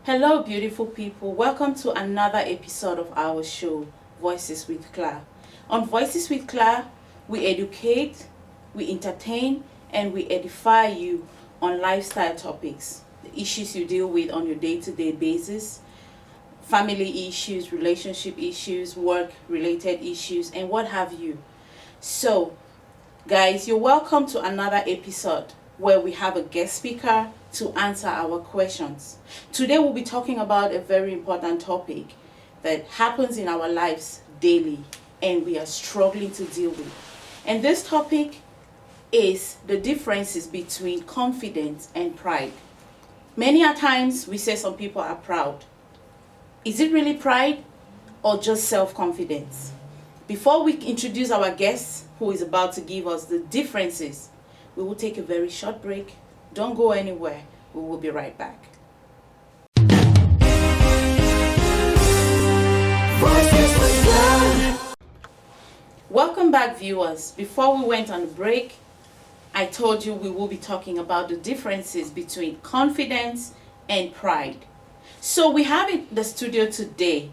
Hello, beautiful people. Welcome to another episode of our show, Voices with Claire. On Voices with Claire, we educate, we entertain, and we edify you on lifestyle topics, the issues you deal with on your day-to-day basis, family issues, relationship issues, work-related issues, and what have you. So, guys, you're welcome to another episode where we have a guest speaker to answer our questions. Today we'll be talking about a very important topic that happens in our lives daily and we are struggling to deal with. And this topic is the differences between confidence and pride. Many a times we say some people are proud. Is it really pride or just self-confidence? Before we introduce our guest who is about to give us the differences, we will take a very short break. Don't go anywhere. We will be right back. Welcome back, viewers. Before we went on the break, I told you we will be talking about the differences between confidence and pride. So we have in the studio today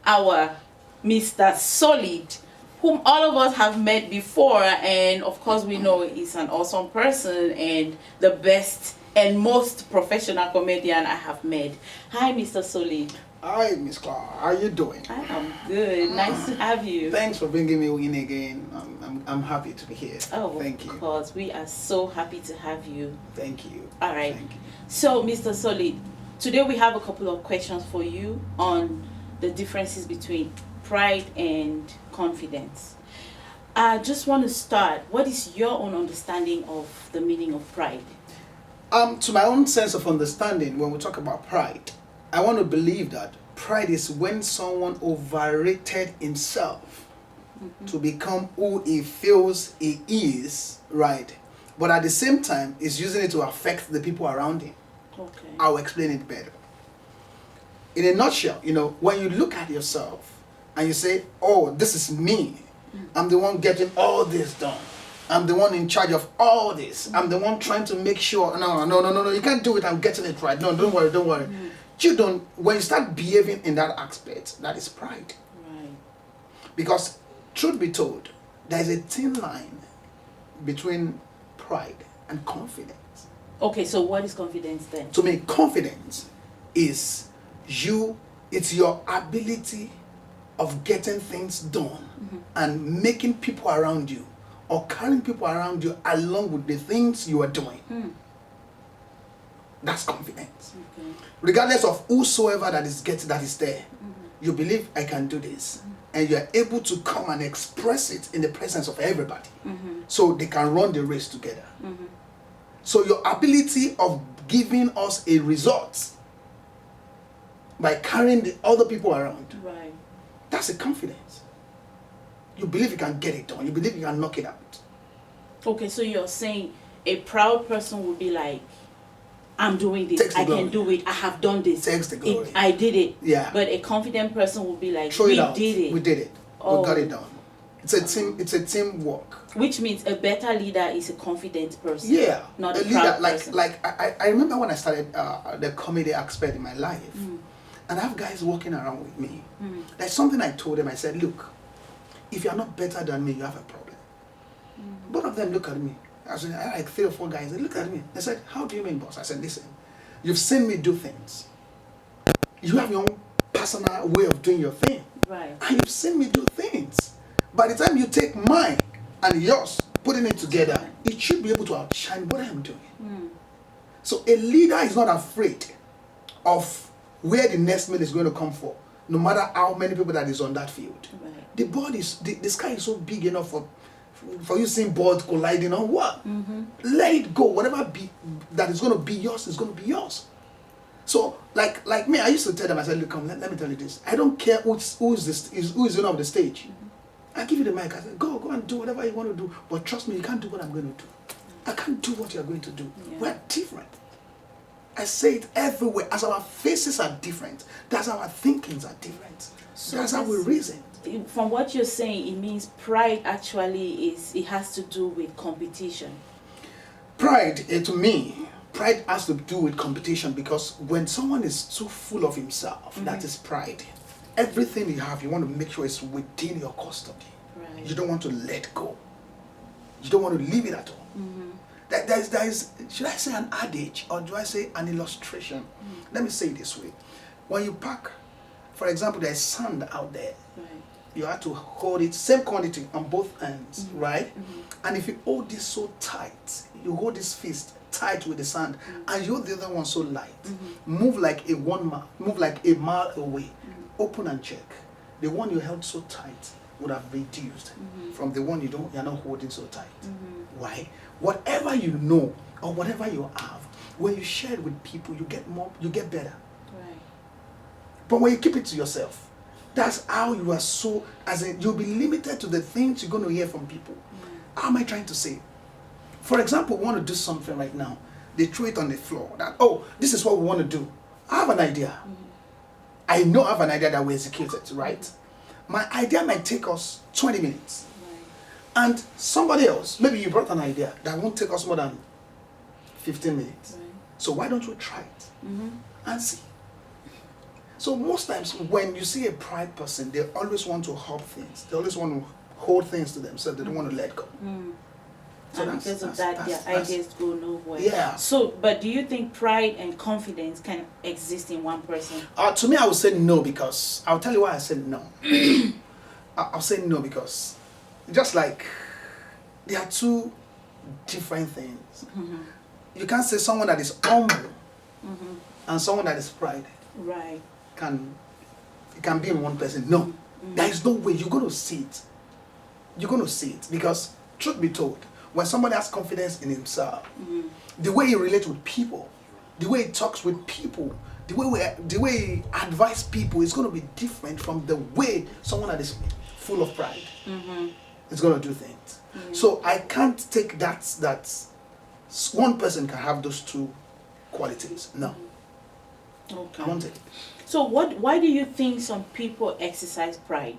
our Mr. Solid, whom all of us have met before, and of course we know he's an awesome person and the best and most professional comedian I have met. Hi, Mr. Solid. Hi, Miss Clara. How are you doing? I am good. Nice to have you. Thanks for bringing me in again. I'm happy to be here. Oh, thank you. Of course, we are so happy to have you. Thank you. All right. Thank you. So, Mr. Solid, today we have a couple of questions for you on the differences between pride and confidence. I just want to start. What is your own understanding of the meaning of pride? To my own sense of understanding, when we talk about pride, I want to believe that pride is when someone overrated himself to become who he feels he is, right? But at the same time, is using it to affect the people around him. Okay. I'll explain it better. In a nutshell, when you look at yourself and you say, oh, this is me. I'm the one getting all this done. I'm the one in charge of all this. I'm the one trying to make sure, no, you can't do it. I'm getting it right. No, don't worry. When you start behaving in that aspect, that is pride. Right. Because, truth be told, there is a thin line between pride and confidence. Okay, so what is confidence then? To me, confidence is it's your ability of getting things done and making people around you or carrying people around you along with the things you are doing. That's confidence. Okay. Regardless of whosoever that is there, you believe I can do this. And you are able to come and express it in the presence of everybody. So they can run the race together. So your ability of giving us a result by carrying the other people around, Right. that's a confidence. You believe you can get it done. You believe you can knock it out. Okay, so you're saying a proud person would be like, I'm doing this, Takes the I glory. can do it, I have done this. Takes the glory. I did it. Yeah. But a confident person would be like, Throw we it out. did it. We did it. Oh. We got it done. It's a teamwork. Which means a better leader is a confident person. Yeah. Not a leader, proud person. I remember when I started the comedy aspect in my life, and I have guys walking around with me. There's something I told them. I said, look, if you're not better than me, you have a problem. Both of them look at me. I said, I like 3 or 4 guys. They look at me. They said, how do you mean, boss? I said, listen, you've seen me do things. You have your own personal way of doing your thing. Right. And you've seen me do things. By the time you take mine and yours, putting it together, it should be able to outshine what I'm doing. So a leader is not afraid of where the next meal is going to come for, no matter how many people that is on that field. Right. The sky is so big enough for you seeing balls colliding on what? Let it go. Whatever that is going to be yours is going to be yours. So, like me, I used to tell them, I said, look, come, let me tell you this. I don't care who is on the stage. I give you the mic. I said, go and do whatever you want to do. But trust me, you can't do what I'm going to do. I can't do what you're going to do. Yeah. We're different. I say it everywhere. As our faces are different, that's how our thinkings are different. So that's how we reason. From what you're saying, it means pride actually has to do with competition. Pride, to me, pride has to do with competition, because when someone is too full of himself, that is pride. Everything you have, you want to make sure it's within your custody. Right. You don't want to let go. You don't want to leave it at all. There is, should I say an adage, or do I say an illustration? Let me say it this way. When you pack, for example, there's sand out there. Right. You have to hold it, same quantity on both ends, right? And if you hold this so tight, you hold this fist tight with the sand, and you hold the other one so light, move like a mile away, open and check. The one you held so tight would have reduced from the one you're not holding so tight. Why? Whatever you know or whatever you have, when you share it with people, you get more, you get better. Right. But when you keep it to yourself, that's how you are so, as in, you'll be limited to the things you're going to hear from people. How am I trying to say? For example, we want to do something right now. They throw it on the floor. That, oh, this is what we want to do. I have an idea. I know I have an idea that we execute it, right? My idea might take us 20 minutes. Right. And somebody else, maybe you brought an idea that won't take us more than 15 minutes. Right. So why don't we try it and see? So most times when you see a pride person, they always want to hop things. They always want to hold things to themselves. They don't want to let go. So And because of that, their ideas go nowhere. Yeah. So, but do you think pride and confidence can exist in one person? To me, I would say no, because I'll tell you why I said no. I'll say no because just like there are two different things. You can't say someone that is humble and someone that is pride Right. it can be in one person. No, there is no way. You're going to see it. You're going to see it, because truth be told, when somebody has confidence in himself, the way he relates with people, the way he talks with people, the way he advises people is going to be different from the way someone that is full of pride is going to do things. So I can't take that one person can have those two qualities. No, Okay. I won't take it. So why do you think some people exercise pride?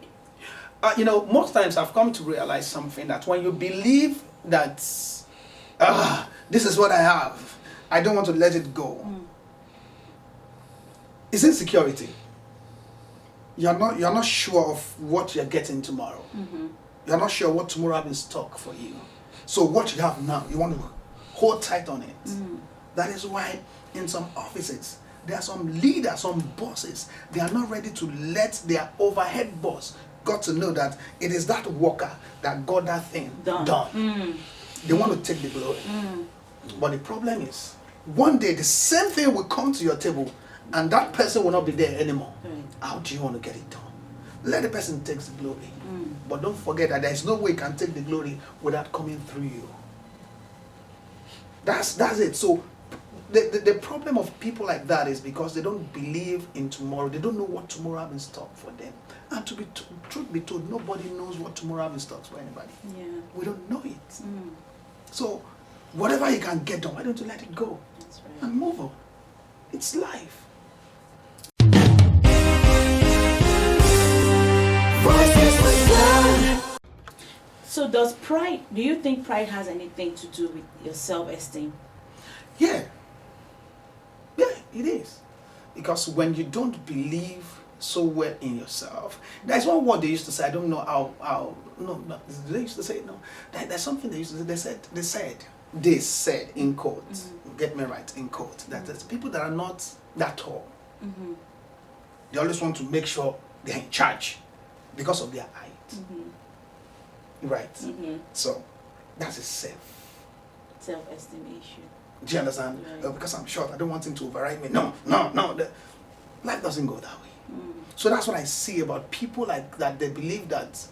Most times I've come to realize something, that when you believe that this is what I have, I don't want to let it go. It's insecurity. You're not sure of what you're getting tomorrow. You're not sure what tomorrow has in stock for you. So what you have now, you want to hold tight on it. That is why in some offices, there are some leaders, some bosses, they are not ready to let their overhead boss got to know that it is that worker that got that thing done. They want to take the glory. But the problem is, one day the same thing will come to your table and that person will not be there anymore. How do you want to get it done? Let the person take the glory. But don't forget that there is no way you can take the glory without coming through you. That's it. So the problem of people like that is because they don't believe in tomorrow. They don't know what tomorrow has in stock for them. And to be truth be told, nobody knows what tomorrow has in stock for anybody. Yeah. We don't know it. So whatever you can get done, why don't you let it go? That's right. And move on. It's life. So do you think pride has anything to do with your self-esteem? Yeah, it is. Because when you don't believe so well in yourself, there's one word they used to say, I don't know how no, they used to say, no, there's something they used to say, they said in quotes, get me right, in quotes, that there's people that are not that tall. They always want to make sure they're in charge because of their height. Right. So that's a Self-estimation. Do you understand? Right. Because I'm short, I don't want him to override me. No. Life doesn't go that way. So that's what I see about people like that. They believe that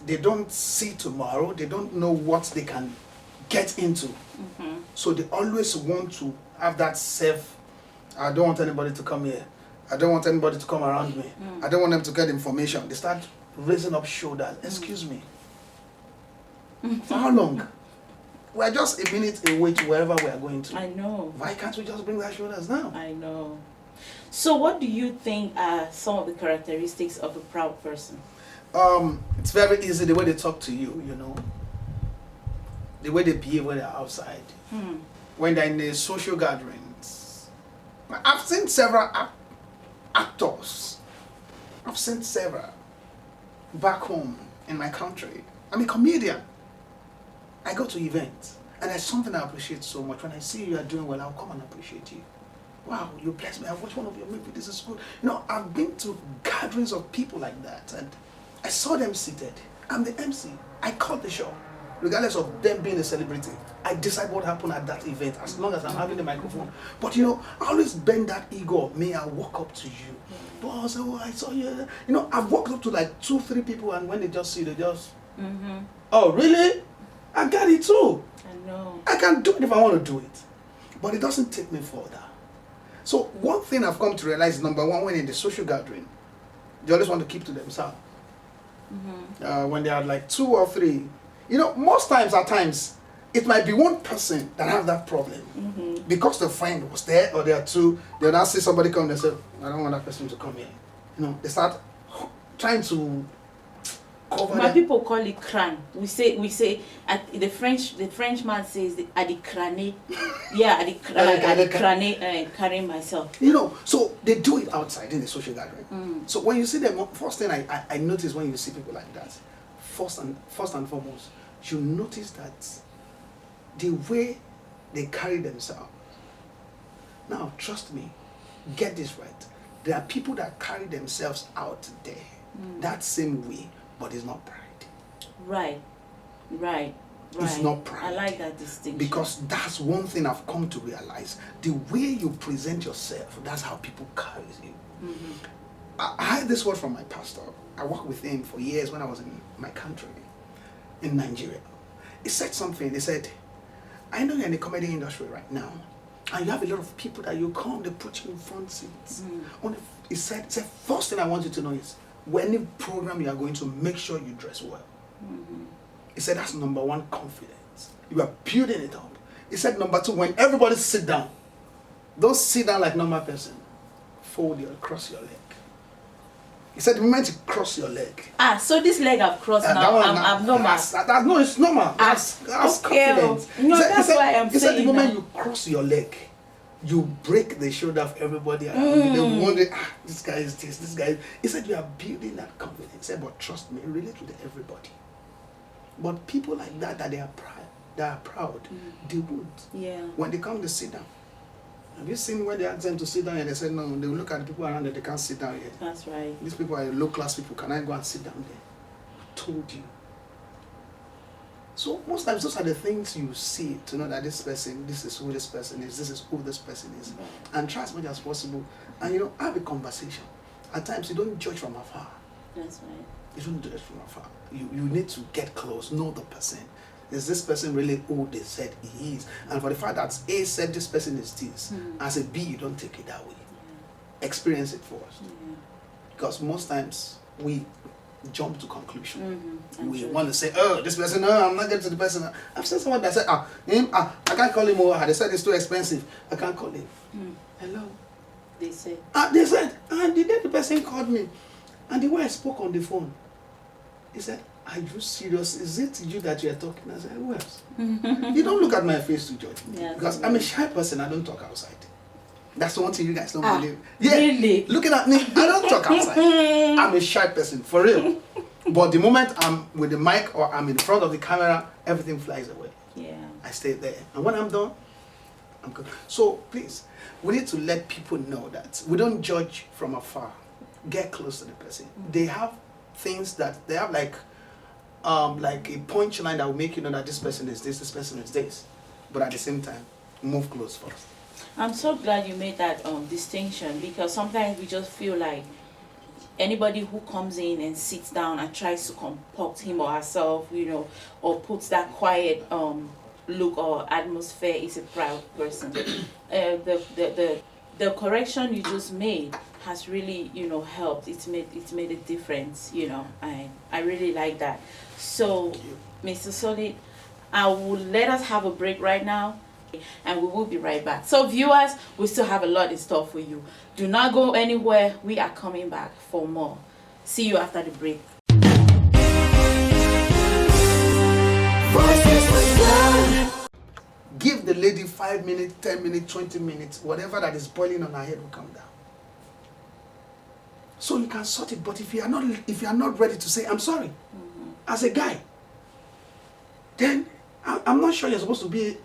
they don't see tomorrow. They don't know what they can get into. So they always want to have that I don't want anybody to come here. I don't want anybody to come around me. I don't want them to get information. They start raising up shoulders. Excuse me. For how long? We're just a minute away to wherever we are going to. I know. Why can't we just bring our shoulders down? I know. So what do you think are some of the characteristics of a proud person? It's very easy, the way they talk to you, the way they behave when they're outside. when they're in the social gatherings. I've seen several actors. I've seen several back home in my country. I'm a comedian. I go to events, and there's something I appreciate so much. When I see you are doing well, I'll come and appreciate you. Wow, you bless me. I've watched one of your movies. This is good. You know, I've been to gatherings of people like that, and I saw them seated. I'm the MC. I called the show. Regardless of them being a celebrity, I decide what happened at that event as long as I'm having the microphone. But you know, I always bend that ego of me. I walk up to you. Boss, oh, I saw you. You know, I've walked up to like 2-3 people, and when they just see, they just, oh, really? I got it too. I know. I can do it if I want to do it. But it doesn't take me further. So one thing I've come to realize is, number one, when in the social gathering, they always want to keep to themselves. When they are like 2 or 3, you know, most times at times, it might be one person that have that problem. Because the friend was there, or there are 2, they'll now see somebody come, they say, I don't want that person to come here. You know, they start trying to cover My them. people call it crâne. We say at the Frenchman says at the crâne. Yeah, at the crâne, carrying myself. You know, so they do it outside in the social gathering. So when you see them, first thing I notice when you see people like that, first and foremost, you notice that the way they carry themselves. Now, trust me, get this right. There are people that carry themselves out there that same way, but it's not pride. Right. It's not pride. I like that distinction. Because that's one thing I've come to realize. The way you present yourself, that's how people carry you. I had this word from my pastor. I worked with him for years when I was in my country, in Nigeria. He said something. He said, I know you're in the comedy industry right now, and you have a lot of people that you come, they put you in front seats. He said, first thing I want you to know is, when any program you are going to, make sure you dress well. He said, that's number 1, confidence. You are building it up. He said, number 2, when everybody sit down, don't sit down like normal person. Cross your leg. He said, the moment you cross your leg. So this leg I've crossed now, I'm normal. No, it's normal. That's okay. confidence. No, that's why I'm saying. He said, the moment you cross your leg, you break the shoulder of everybody around you. They wonder, this guy is this guy is. He said, you are building that confidence. He said, but trust me, relate with everybody. But people like that they are proud, they won't. Yeah. When they come to sit down, have you seen when they ask them to sit down and they say no, they will look at the people around them, they can't sit down here. That's right. These people are low class people, can I go and sit down there? I told you. So most times those are the things you see to know that this is who this person is, this is who this person is. Right. And try as much as possible. And you know, have a conversation. At times you don't judge from afar. That's right. You don't judge from afar. You need to get close, know the person. Is this person really who they said he is? And for the fact that A said this person is this, as a B, you don't take it that way. Experience it first. Because most times we jump to conclusion. We want to say, oh, this person, no, I'm not getting to the person. I've seen someone that said, I can't call him over. They said it's too expensive. I can't call him. Hello. They said. They said, and the day the person called me, and the way I spoke on the phone, he said, are you serious? Is it you that you are talking? I said, who else? You don't look at my face to judge me. Yeah, because I'm a shy person, I don't talk outside. That's the one thing you guys don't believe. Yeah, really? Looking at me, I don't talk outside. I'm a shy person, for real. But the moment I'm with the mic or I'm in front of the camera, everything flies away. Yeah. I stay there. And when I'm done, I'm good. So please, we need to let people know that we don't judge from afar. Get close to the person. They have things that, they have like a punchline that will make you know that this person is this person is this. But at the same time, move close first. I'm so glad you made that distinction, because sometimes we just feel like anybody who comes in and sits down and tries to comport him or herself, you know, or puts that quiet look or atmosphere is a proud person. The correction you just made has really, you know, helped. It's made a difference, you know. I really like that. So, Mr. Solid, I will let us have a break right now, and we will be right back. So viewers, we still have a lot in store for you. Do not go anywhere. We are coming back for more. See you after the break. Give the lady 5 minutes, 10 minutes, 20 minutes, whatever that is boiling on her head will come down. So you can sort it, but if you are not ready to say I'm sorry, as a guy, then I'm not sure you're supposed to be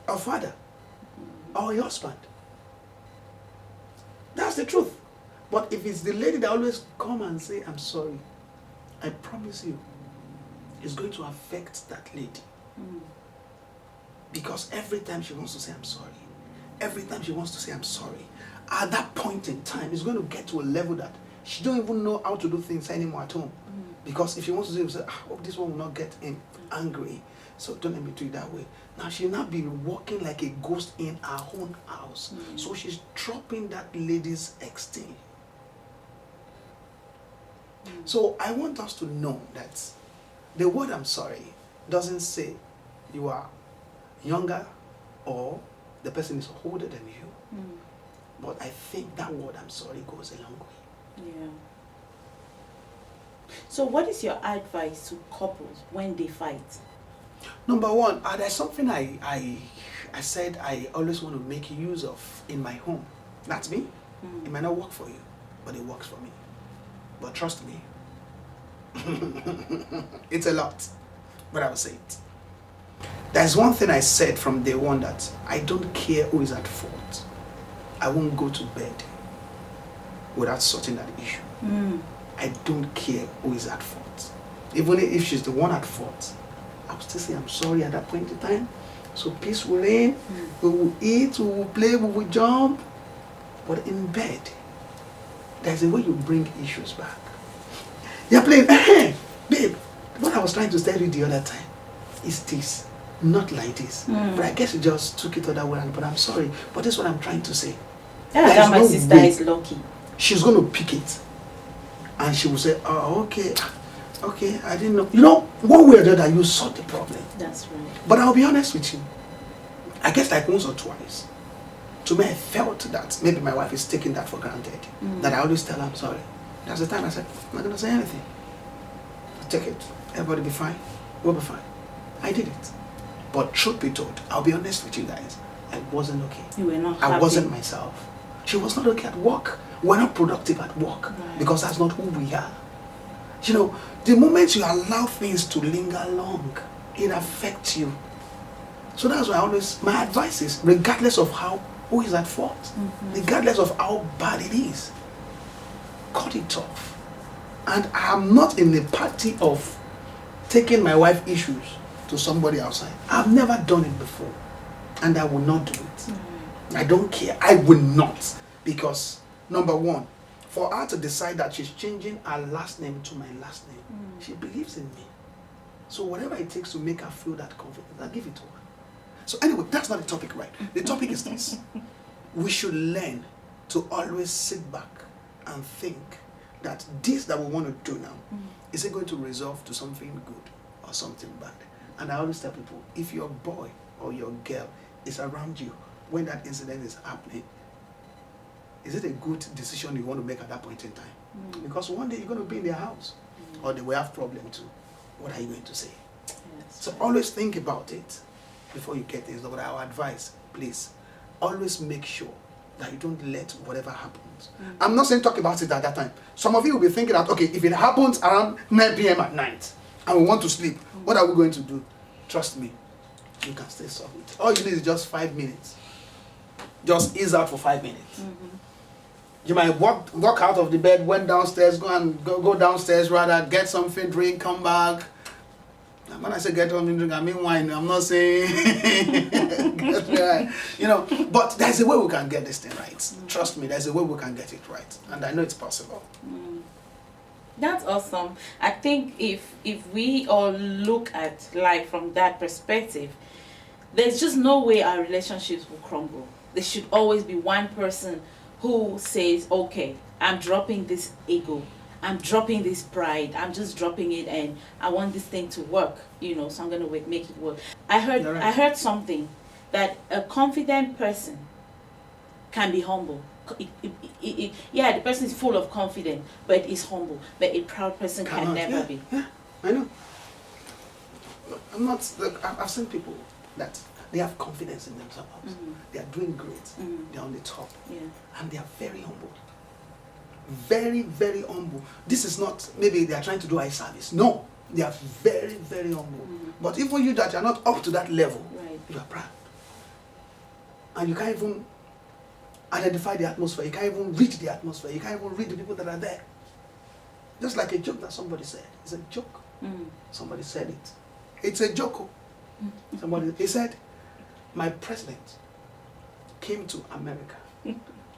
a father or a husband. That's the truth. But if it's the lady that always come and say I'm sorry, I promise you, it's going to affect that lady. Because every time she wants to say I'm sorry, every time she wants to say I'm sorry, at that point in time, it's going to get to a level that she don't even know how to do things anymore at home. Because if she wants to say, I hope this one will not get him angry, so don't let me do it that way. Now she'll not be walking like a ghost in her own house. So she's dropping that lady's esteem. So I want us to know that the word I'm sorry doesn't say you are younger or the person is older than you. But I think that word I'm sorry goes a long way. Yeah. So what is your advice to couples when they fight? Number one, there's something I said I always want to make use of in my home. That's me. It might not work for you, but it works for me. But trust me, it's a lot, but I will say it. There's one thing I said from day one, that I don't care who is at fault. I won't go to bed without sorting that issue. I don't care who is at fault. Even if she's the one at fault, I'll still say I'm sorry at that point in time. So peace will reign, we will eat, we will play, we will jump. But in bed, there's a way you bring issues back. You're playing, hey, babe, what I was trying to tell you the other time is this, not like this. But I guess you just took it other way, but I'm sorry. But this is what I'm trying to say. That my sister is lucky. She's going to pick it. And she will say, oh, okay, I didn't know. You know, one way or the other, you solve the problem. That's right. But I'll be honest with you. I guess like once or twice, to me, I felt that maybe my wife is taking that for granted. That I always tell her I'm sorry. That's the time I said, I'm not going to say anything. Take it. Everybody be fine. We'll be fine. I did it. But truth be told, I'll be honest with you guys, I wasn't okay. You were not happy. I wasn't myself. She was not okay at work. We're not productive at work, because that's not who we are. You know, the moment you allow things to linger long, it affects you. So that's why my advice is, regardless of who is at fault, regardless of how bad it is, cut it off. And I'm not in the party of taking my wife's issues to somebody outside. I've never done it before, and I will not do it. I don't care. I will not. Because, number one, for her to decide that she's changing her last name to my last name, she believes in me. So whatever it takes to make her feel that confidence, I'll give it to her. So anyway, that's not the topic, right? The topic is this. We should learn to always sit back and think that this that we want to do now, is it going to resolve to something good or something bad? And I always tell people, if your boy or your girl is around you when that incident is happening, is it a good decision you want to make at that point in time? Because one day you're going to be in their house, or they will have problem too. What are you going to say? So always think about it before you get things. But our advice, please, always make sure that you don't let whatever happens. I'm not saying talk about it at that time. Some of you will be thinking that, okay, if it happens around 9 p.m. at night and we want to sleep, what are we going to do? Trust me, you can still solve it. All you need is just 5 minutes. Just ease out for 5 minutes. You might walk out of the bed, went downstairs, go downstairs rather, get something, drink, come back. And when I say get something, drink, I mean wine. I'm not saying get right. You know, but there's a way we can get this thing right. Trust me, there's a way we can get it right. And I know it's possible. That's awesome. I think if we all look at life from that perspective, there's just no way our relationships will crumble. There should always be one person who says, okay, I'm dropping this ego, I'm dropping this pride, I'm just dropping it, and I want this thing to work, you know, so I'm going to make it work. I heard something, that a confident person can be humble. Yeah, the person is full of confidence, but is humble. But a proud person can never be. Yeah, I know. I'm not, look, I've seen people that They have confidence in themselves. They are doing great. They are on the top. Yeah. And they are very humble. Very, very humble. This is not, maybe they are trying to do eye service. No. They are very, very humble. But even you that are not up to that level, Right. you are proud. And you can't even identify the atmosphere. You can't even read the atmosphere. You can't even read the people that are there. Just like a joke that somebody said. It's a joke. Somebody said it. It's a joke. Somebody, he said, my president came to America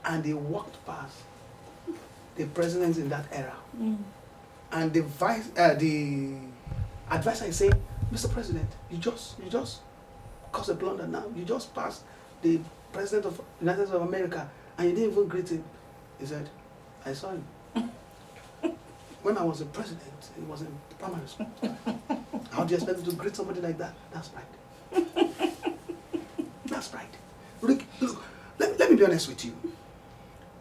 and he walked past the presidents in that era. And the advisor is saying, Mr. President, you just caused a blunder now. You just passed the president of the United States of America and you didn't even greet him. He said, I saw him. When I was a president, he was in primary school. How do you expect me to greet somebody like that? That's pride. That's pride. Look, let me be honest with you.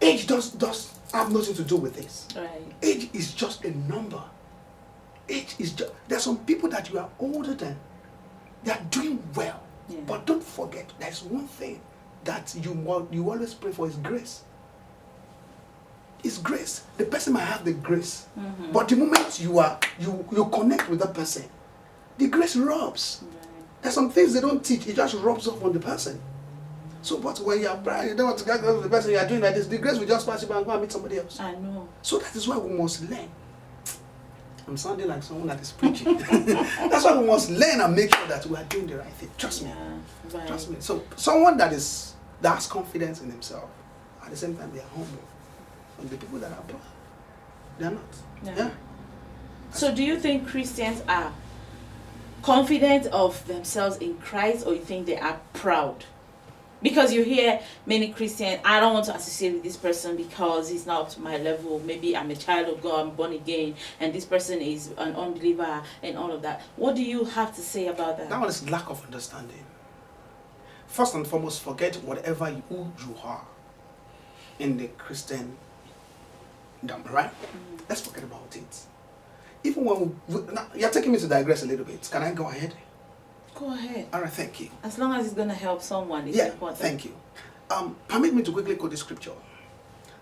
Age does have nothing to do with this. Right. Age is just a number. Age is just, there are some people that you are older than, they are doing well. Yeah. But don't forget, there's one thing that you always pray for is grace. It's grace. The person might have the grace. But the moment you connect with that person, the grace rubs. Right. There's some things they don't teach, it just rubs off on the person. So but when you are blind, you don't want to get with the person you are doing like this, the grace will just pass you by and go and meet somebody else. I know. So that is why we must learn. I'm sounding like someone that is preaching. That's why we must learn and make sure that we are doing the right thing. Trust me. Yeah. Right. Trust me. So someone that has confidence in himself, at the same time they are humble. And the people that are proud, they are not. Yeah. So do you think Christians are confident of themselves in Christ, or you think they are proud? Because you hear many Christians, I don't want to associate with this person because he's not up to my level. Maybe I'm a child of God, I'm born again, and this person is an unbeliever and all of that. What do you have to say about that? That one is lack of understanding. First and foremost, forget who you are in the Christian, right? Let's forget about it. Even when now, you're taking me to digress a little bit. Can I go ahead? Go ahead. All right, thank you. As long as it's going to help someone, it's important. Thank you. Permit me to quickly quote the scripture.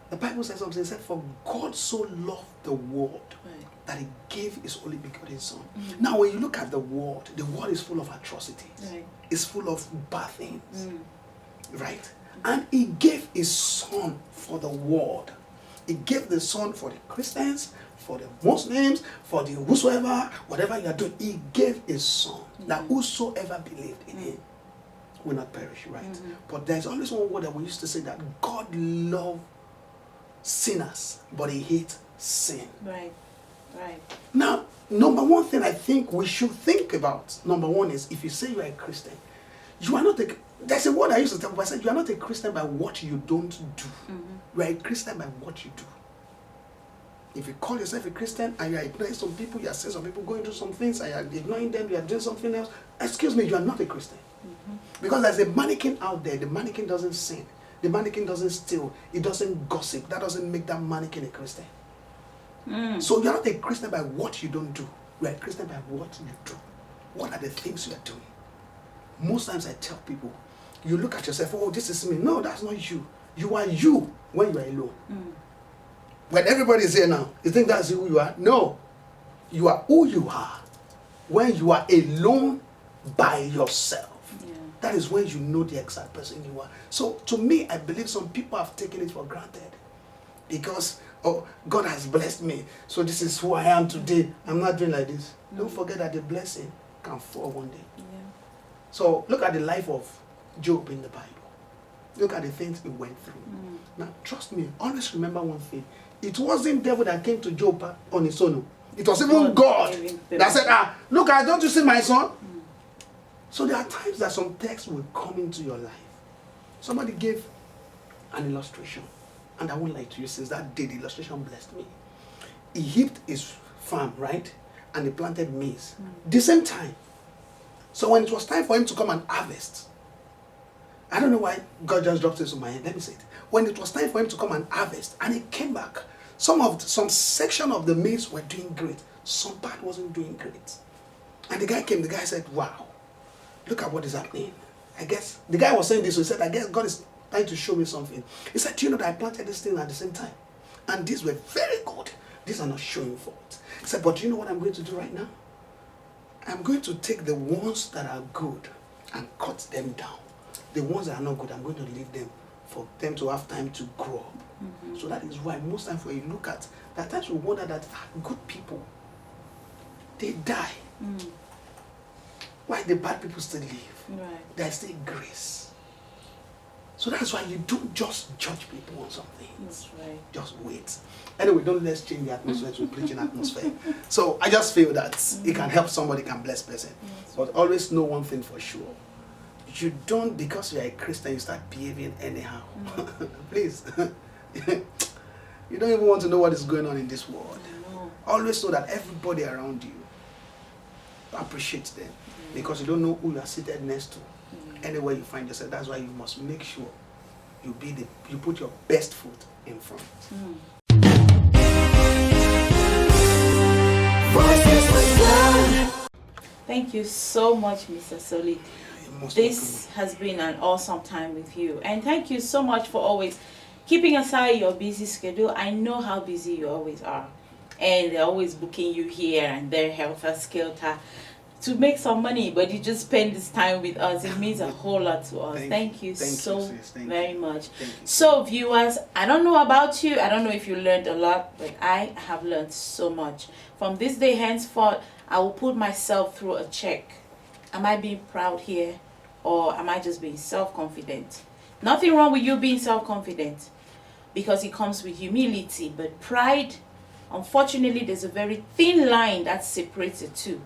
The Bible says something. It said, "For God so loved the world that He gave His only begotten Son." Now, when you look at the world is full of atrocities. Right. It's full of bad things, right? And He gave His Son for the world. He gave the Son for the Christians, for the Muslims, for the whosoever, whatever you are doing. He gave His Son that whosoever believed in Him will not perish, right? But there's always one word that we used to say, that God loves sinners, but He hates sin. Right. Right. Now, number one thing I think we should think about, number one is, if you say you are a Christian, you are not a, there's a word I used to tell people, I said, you are not a Christian by what you don't do. You are a Christian by what you do. If you call yourself a Christian and you are ignoring some people, you are seeing some people going through some things and you are ignoring them, you are doing something else, excuse me, you are not a Christian. Because there's a mannequin out there, the mannequin doesn't sin, the mannequin doesn't steal, it doesn't gossip, that doesn't make that mannequin a Christian. So you're not a Christian by what you don't do, you are a Christian by what you do. What are the things you are doing? Most times I tell people, you look at yourself, oh, this is me. No, that's not you. You are you when you are alone. When everybody is here now, you think that's who you are? No. You are who you are when you are alone by yourself. Yeah. That is when you know the exact person you are. So to me, I believe some people have taken it for granted. Because, oh, God has blessed me, so this is who I am today. I'm not doing like this. Don't forget that the blessing can fall one day. Yeah. So look at the life of Job in the Bible. Look at the things he went through. Now, trust me, always remember one thing. It wasn't devil that came to Job on his own. It was even God that said, look, don't you see my son? So there are times that some text will come into your life. Somebody gave an illustration, and I won't lie to you, since that day the illustration blessed me. He heaped his farm, right? And he planted maize. The same time. So when it was time for him to come and harvest, I don't know why God just dropped this on my head. Let me say it. When it was time for him to come and harvest, and he came back, some section of the maize were doing great. Some part wasn't doing great. And the guy came, the guy said, wow, look at what is happening. I guess the guy was saying this, so he said, I guess God is trying to show me something. He said, do you know that I planted this thing at the same time? And these were very good. These are not showing forth. He said, but do you know what I'm going to do right now? I'm going to take the ones that are good and cut them down. The ones that are not good, I'm going to leave them for them to have time to grow up. So that is why most times when you look at, that times we wonder that good people, they die. Why the bad people still live? Right. There's still grace. So that's why you don't just judge people on something. That's right. Just wait. Anyway, don't let's change the atmosphere to preaching atmosphere. So I just feel that it can help somebody, can bless person. But always know one thing for sure. You don't, because you're a Christian, you start behaving anyhow. Please. You don't even want to know what is going on in this world. No. Always know that everybody around you appreciates them. Because you don't know who you are seated next to. Anywhere you find yourself, that's why you must make sure you put your best foot in front. Thank you so much, Mr. Solid. This has been an awesome time with you. And thank you so much for always keeping aside your busy schedule. I know how busy you always are. And they're always booking you here and there, helter-skelter, to make some money, but you just spend this time with us. It means a whole lot to us. Thank you so very much. So viewers, I don't know about you, I don't know if you learned a lot, but I have learned so much. From this day henceforth, I will put myself through a check. Am I being proud here, or am I just being self-confident? Nothing wrong with you being self-confident, because it comes with humility, but pride, unfortunately, there's a very thin line that separates the two.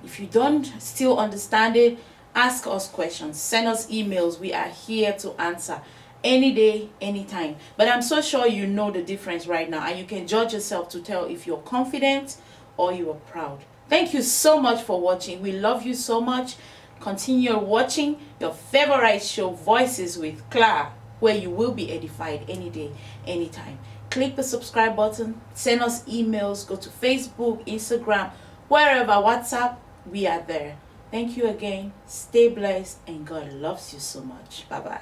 If you don't still understand it, ask us questions, send us emails. We are here to answer any day, anytime. But I'm so sure you know the difference right now, and you can judge yourself to tell if you're confident or you are proud. Thank you so much for watching. We love you so much. Continue watching your favorite show, Voices with Clara, where you will be edified any day, anytime. Click the subscribe button, send us emails, go to Facebook, Instagram, wherever, WhatsApp. We are there. Thank you again. Stay blessed, and God loves you so much. Bye-bye.